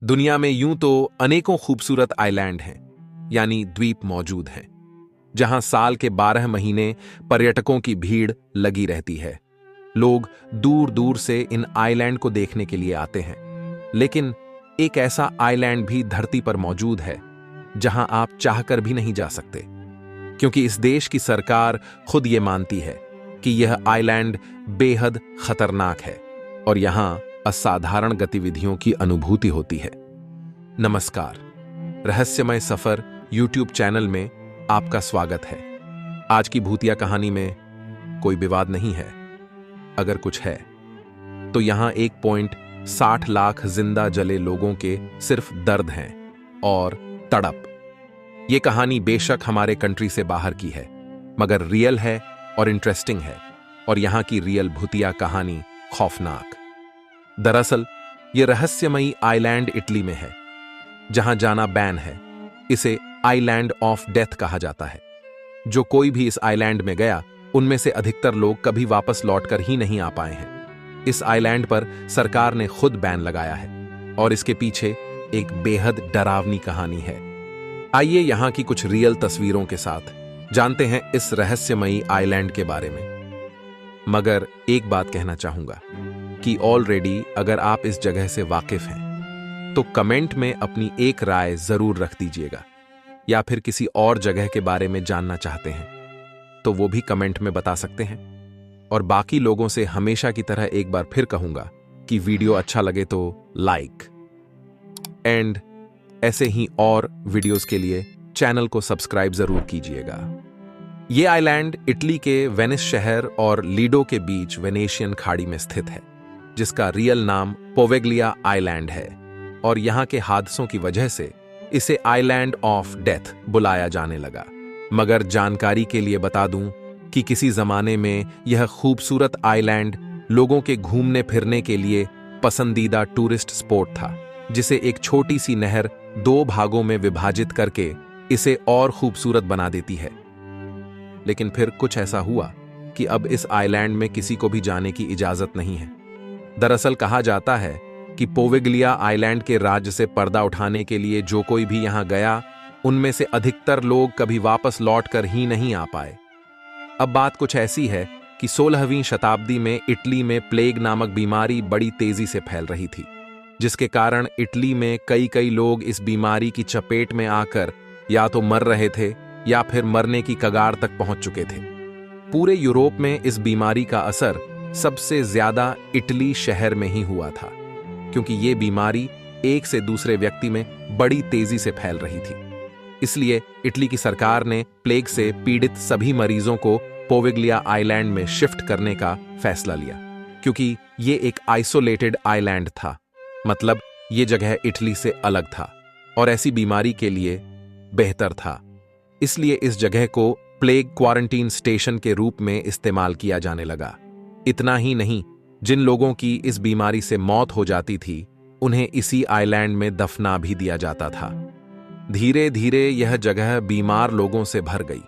दुनिया में यूं तो अनेकों खूबसूरत आइलैंड हैं, यानी द्वीप मौजूद हैं, जहां साल के 12 महीने पर्यटकों की भीड़ लगी रहती है। लोग दूर दूर से इन आइलैंड को देखने के लिए आते हैं। लेकिन एक ऐसा आइलैंड भी धरती पर मौजूद है जहां आप चाहकर भी नहीं जा सकते, क्योंकि इस देश की सरकार खुद ये मानती है कि यह आइलैंड बेहद खतरनाक है और यहां असाधारण गतिविधियों की अनुभूति होती है। नमस्कार, रहस्यमय सफर यूट्यूब चैनल में आपका स्वागत है। आज की भूतिया कहानी में कोई विवाद नहीं है। अगर कुछ है तो यहां 1.60 लाख जिंदा जले लोगों के सिर्फ दर्द हैं और तड़प। यह कहानी बेशक हमारे कंट्री से बाहर की है, मगर रियल है और इंटरेस्टिंग है, और यहां की रियल भूतिया कहानी खौफनाक। दरअसल यह रहस्यमयी आइलैंड इटली में है, जहां जाना बैन है। इसे आइलैंड ऑफ डेथ कहा जाता है। जो कोई भी इस आइलैंड में गया, उनमें से अधिकतर लोग कभी वापस लौटकर ही नहीं आ पाए हैं। इस आइलैंड पर सरकार ने खुद बैन लगाया है और इसके पीछे एक बेहद डरावनी कहानी है। आइए यहां की कुछ रियल तस्वीरों के साथ जानते हैं इस रहस्यमयी आइलैंड के बारे में। मगर एक बात कहना चाहूंगा कि ऑलरेडी अगर आप इस जगह से वाकिफ हैं तो कमेंट में अपनी एक राय जरूर रख दीजिएगा, या फिर किसी और जगह के बारे में जानना चाहते हैं तो वो भी कमेंट में बता सकते हैं। और बाकी लोगों से हमेशा की तरह एक बार फिर कहूंगा कि वीडियो अच्छा लगे तो लाइक, एंड ऐसे ही और वीडियोस के लिए चैनल को सब्सक्राइब जरूर कीजिएगा। ये आइलैंड इटली के वेनिस शहर और लीडो के बीच वेनेशियन खाड़ी में स्थित है, जिसका रियल नाम पोवेग्लिया आइलैंड है, और यहां के हादसों की वजह से इसे आइलैंड ऑफ डेथ बुलाया जाने लगा। मगर जानकारी के लिए बता दूं कि किसी जमाने में यह खूबसूरत आइलैंड लोगों के घूमने फिरने के लिए पसंदीदा टूरिस्ट स्पॉट था, जिसे एक छोटी सी नहर 2 भागों में विभाजित करके इसे और खूबसूरत बना देती है। लेकिन फिर कुछ ऐसा हुआ कि अब इस आइलैंड में किसी को भी जाने की इजाजत नहीं है। दरअसल कहा जाता है कि पोवेग्लिया आइलैंड के राज्य से पर्दा उठाने के लिए जो कोई भी यहां गया, उनमें से अधिकतर लोग कभी वापस लौटकर ही नहीं आ पाए। अब बात कुछ ऐसी है कि 16वीं शताब्दी में इटली में प्लेग नामक बीमारी बड़ी तेजी से फैल रही थी, जिसके कारण इटली में कई लोग इस बीमारी की चपेट में आकर या तो मर रहे थे या फिर मरने की कगार तक पहुंच चुके थे। पूरे यूरोप में इस बीमारी का असर सबसे ज्यादा इटली शहर में ही हुआ था, क्योंकि ये बीमारी एक से दूसरे व्यक्ति में बड़ी तेजी से फैल रही थी। इसलिए इटली की सरकार ने प्लेग से पीड़ित सभी मरीजों को पोवेग्लिया आइलैंड में शिफ्ट करने का फैसला लिया, क्योंकि ये एक आइसोलेटेड आइलैंड था। मतलब ये जगह इटली से अलग था और ऐसी बीमारी के लिए बेहतर था। इसलिए इस जगह को प्लेग क्वारंटीन स्टेशन के रूप में इस्तेमाल किया जाने लगा। इतना ही नहीं, जिन लोगों की इस बीमारी से मौत हो जाती थी, उन्हें इसी आइलैंड में दफना भी दिया जाता था। धीरे धीरे यह जगह बीमार लोगों से भर गई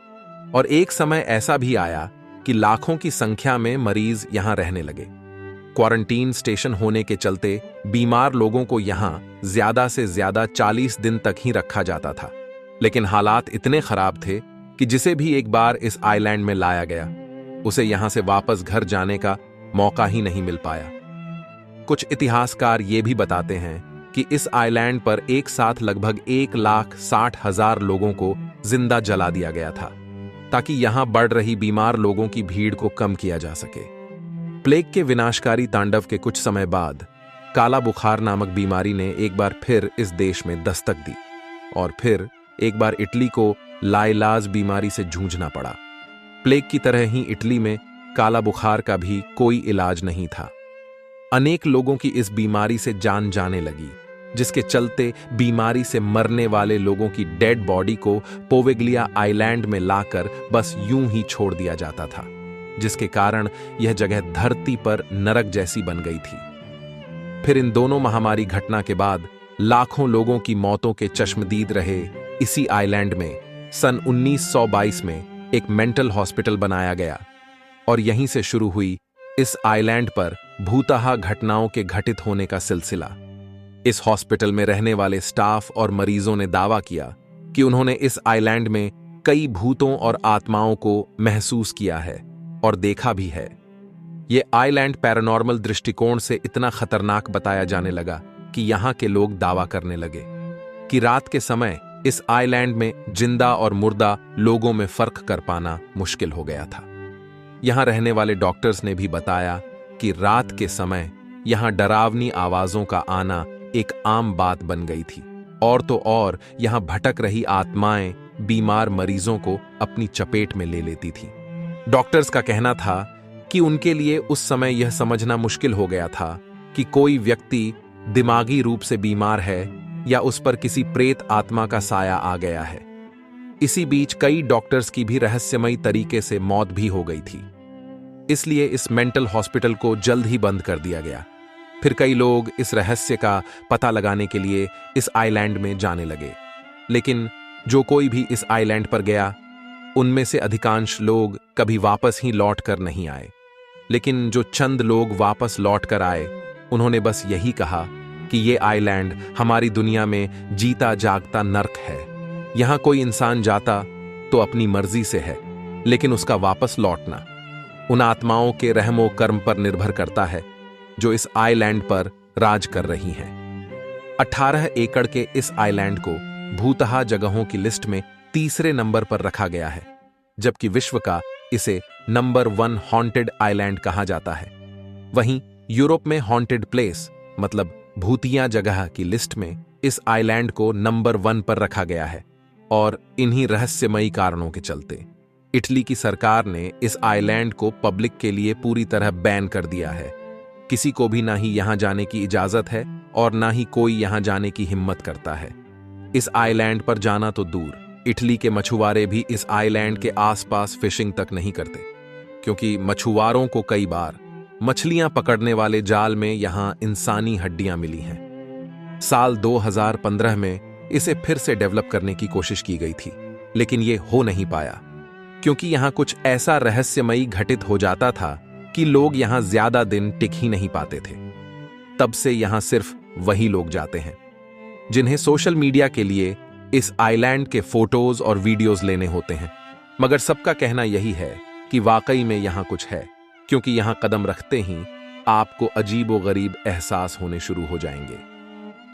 और एक समय ऐसा भी आया कि लाखों की संख्या में मरीज यहां रहने लगे। क्वारंटीन स्टेशन होने के चलते बीमार लोगों को यहां ज्यादा से ज्यादा 40 दिन तक ही रखा जाता था। लेकिन हालात इतने खराब थे कि जिसे भी एक बार इस आइलैंड में लाया गया, उसे यहां से वापस घर जाने का मौका ही नहीं मिल पाया। कुछ इतिहासकार ये भी बताते हैं कि इस आइलैंड पर एक साथ लगभग 1,60,000 लोगों को जिंदा जला दिया गया था, ताकि यहां बढ़ रही बीमार लोगों की भीड़ को कम किया जा सके। प्लेग के विनाशकारी तांडव के कुछ समय बाद काला बुखार नामक बीमारी ने एक बार फिर इस देश में दस्तक दी, और फिर एक बार इटली को लाइलाज बीमारी से जूझना पड़ा। प्लेग की तरह ही इटली में काला बुखार का भी कोई इलाज नहीं था। अनेक लोगों की इस बीमारी से जान जाने लगी, जिसके चलते बीमारी से मरने वाले लोगों की डेड बॉडी को पोवेग्लिया आइलैंड में लाकर बस यूं ही छोड़ दिया जाता था, जिसके कारण यह जगह धरती पर नरक जैसी बन गई थी। फिर इन दोनों महामारी घटना के बाद लाखों लोगों की मौतों के चश्मदीद रहे इसी आइलैंड में सन 1922 में एक मेंटल हॉस्पिटल बनाया गया, और यहीं से शुरू हुई इस आइलैंड पर भूतहा घटनाओं के घटित होने का सिलसिला। इस हॉस्पिटल में रहने वाले स्टाफ और मरीजों ने दावा किया कि उन्होंने इस आइलैंड में कई भूतों और आत्माओं को महसूस किया है और देखा भी है। ये आइलैंड पैरानॉर्मल दृष्टिकोण से इतना खतरनाक बताया जाने लगा कि यहां के लोग दावा करने लगे कि रात के समय इस आइलैंड में जिंदा और मुर्दा लोगों में फर्क कर पाना मुश्किल हो गया था। यहां रहने वाले डॉक्टर्स ने भी बताया कि रात के समय यहां डरावनी आवाजों का आना एक आम बात बन गई थी, और तो और यहां भटक रही आत्माएं बीमार मरीजों को अपनी चपेट में ले लेती थी। डॉक्टर्स का कहना था कि उनके लिए उस समय यह समझना मुश्किल हो गया था कि कोई व्यक्ति दिमागी रूप से बीमार है या उस पर किसी प्रेत आत्मा का साया आ गया है। इसी बीच कई डॉक्टर्स की भी रहस्यमयी तरीके से मौत भी हो गई थी, इसलिए इस मेंटल हॉस्पिटल को जल्द ही बंद कर दिया गया। फिर कई लोग इस रहस्य का पता लगाने के लिए इस आइलैंड में जाने लगे, लेकिन जो कोई भी इस आइलैंड पर गया उनमें से अधिकांश लोग कभी वापस ही लौट कर नहीं आए। लेकिन जो चंद लोग वापस लौट कर आए, उन्होंने बस यही कहा कि ये आइलैंड हमारी दुनिया में जीता जागता नर्क है। यहां कोई इंसान जाता तो अपनी मर्जी से है, लेकिन उसका वापस लौटना उन आत्माओं के रहमो कर्म पर निर्भर करता है जो इस आइलैंड पर राज कर रही हैं। 18 एकड़ के इस आइलैंड को भूतहा जगहों की लिस्ट में तीसरे नंबर पर रखा गया है, जबकि विश्व का इसे नंबर 1 हॉन्टेड आइलैंड कहा जाता है। वहीं यूरोप में हॉन्टेड प्लेस मतलब भूतिया जगह की लिस्ट में इस आइलैंड को नंबर 1 पर रखा गया है, और इन्हीं रहस्यमयी कारणों के चलते इटली की सरकार ने इस आइलैंड को पब्लिक के लिए पूरी तरह बैन कर दिया है। किसी को भी ना ही यहां जाने की इजाजत है और ना ही कोई यहां जाने की हिम्मत करता है। इस आइलैंड पर जाना तो दूर, इटली के मछुआरे भी इस आइलैंड के आसपास फिशिंग तक नहीं करते, क्योंकि मछुआरों को कई बार मछलियां पकड़ने वाले जाल में यहां इंसानी हड्डियां मिली हैं। साल 2015 में इसे फिर से डेवलप करने की कोशिश की गई थी, लेकिन यह हो नहीं पाया, क्योंकि यहां कुछ ऐसा रहस्यमयी घटित हो जाता था कि लोग यहां ज्यादा दिन टिक ही नहीं पाते थे। तब से यहां सिर्फ वही लोग जाते हैं जिन्हें सोशल मीडिया के लिए इस आइलैंड के फोटोज और वीडियोज लेने होते हैं। मगर सबका कहना यही है कि वाकई में यहां कुछ है, क्योंकि यहां कदम रखते ही आपको अजीबोगरीब एहसास होने शुरू हो जाएंगे।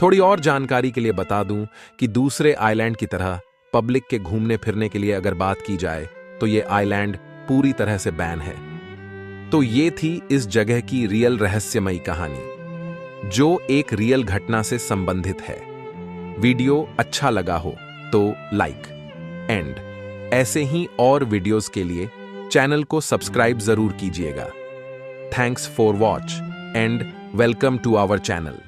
थोड़ी और जानकारी के लिए बता दूं कि दूसरे आइलैंड की तरह पब्लिक के घूमने फिरने के लिए अगर बात की जाए तो ये आइलैंड पूरी तरह से बैन है। तो ये थी इस जगह की रियल रहस्यमयी कहानी, जो एक रियल घटना से संबंधित है। वीडियो अच्छा लगा हो तो लाइक एंड ऐसे ही और वीडियोस के लिए चैनल को सब्सक्राइब जरूर कीजिएगा। Thanks for watch and welcome to our channel.